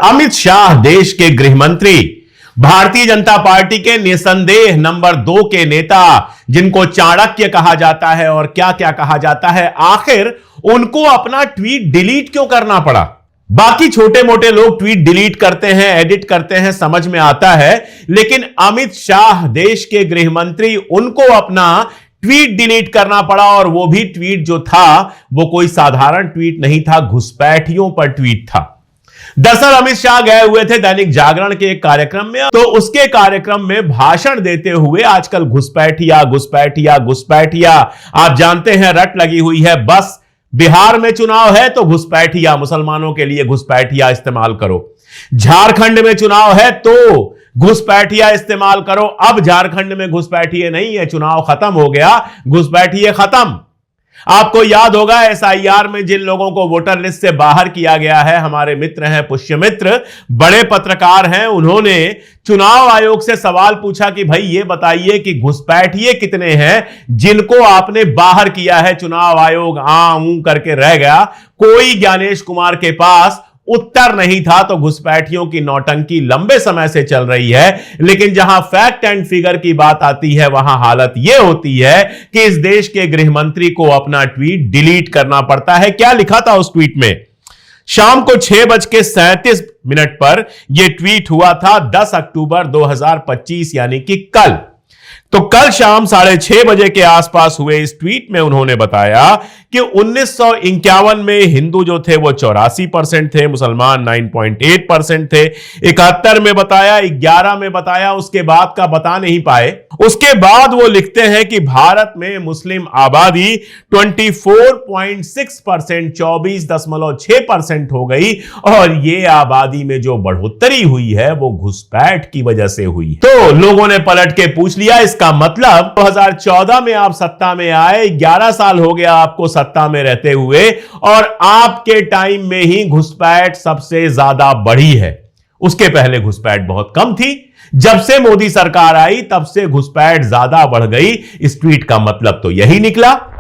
अमित शाह देश के गृह मंत्री, भारतीय जनता पार्टी के निसंदेह नंबर 2 के नेता, जिनको चाणक्य कहा जाता है और क्या क्या कहा जाता है, आखिर उनको अपना ट्वीट डिलीट क्यों करना पड़ा? बाकी छोटे मोटे लोग ट्वीट डिलीट करते हैं, एडिट करते हैं, समझ में आता है, लेकिन अमित शाह देश के गृह मंत्री, उनको अपना ट्वीट डिलीट करना पड़ा। और वो भी ट्वीट जो था वो कोई साधारण ट्वीट नहीं था, घुसपैठियों पर ट्वीट था। दरअसल अमित शाह गए हुए थे दैनिक जागरण के एक कार्यक्रम में, तो उसके कार्यक्रम में भाषण देते हुए आजकल घुसपैठिया घुसपैठिया घुसपैठिया, आप जानते हैं रट लगी हुई है। बस बिहार में चुनाव है तो घुसपैठिया, मुसलमानों के लिए घुसपैठिया इस्तेमाल करो। झारखंड में चुनाव है तो घुसपैठिया इस्तेमाल करो। अब झारखंड में घुसपैठिए नहीं है, चुनाव खत्म हो गया, घुसपैठिए खत्म। आपको याद होगा एसआईआर में जिन लोगों को वोटर लिस्ट से बाहर किया गया है, हमारे मित्र हैं पुष्यमित्र, बड़े पत्रकार हैं, उन्होंने चुनाव आयोग से सवाल पूछा कि भाई ये बताइए कि घुसपैठिए कितने हैं जिनको आपने बाहर किया है। चुनाव आयोग करके रह गया, कोई ज्ञानेश कुमार के पास उत्तर नहीं था। तो घुसपैठियों की नौटंकी लंबे समय से चल रही है, लेकिन जहां फैक्ट एंड फिगर की बात आती है वहां हालत यह होती है कि इस देश के गृह मंत्री को अपना ट्वीट डिलीट करना पड़ता है। क्या लिखा था उस ट्वीट में? शाम को 6:37 पर यह ट्वीट हुआ था, 10 अक्टूबर 2025, यानी कि कल। तो कल शाम 6:30 बजे के आसपास हुए इस ट्वीट में उन्होंने बताया कि 1951 में हिंदू जो थे वो 84% थे, मुसलमान 9.8% थे। 71 में बताया, 11 में बताया, उसके बाद का बता नहीं पाए। उसके बाद वो लिखते हैं कि भारत में मुस्लिम आबादी 24.6%, 24.6% हो गई, और ये आबादी में जो बढ़ोतरी हुई है वो घुसपैठ की वजह से हुई। तो लोगों ने पलट के पूछ लिया, इसका मतलब 2014 में आप सत्ता में आए, 11 साल हो गया आपको सत्ता में रहते हुए, और आपके टाइम में ही घुसपैठ सबसे ज्यादा बढ़ी है। उसके पहले घुसपैठ बहुत कम थी, जब से मोदी सरकार आई तब से घुसपैठ ज्यादा बढ़ गई। इस ट्वीट का मतलब तो यही निकला।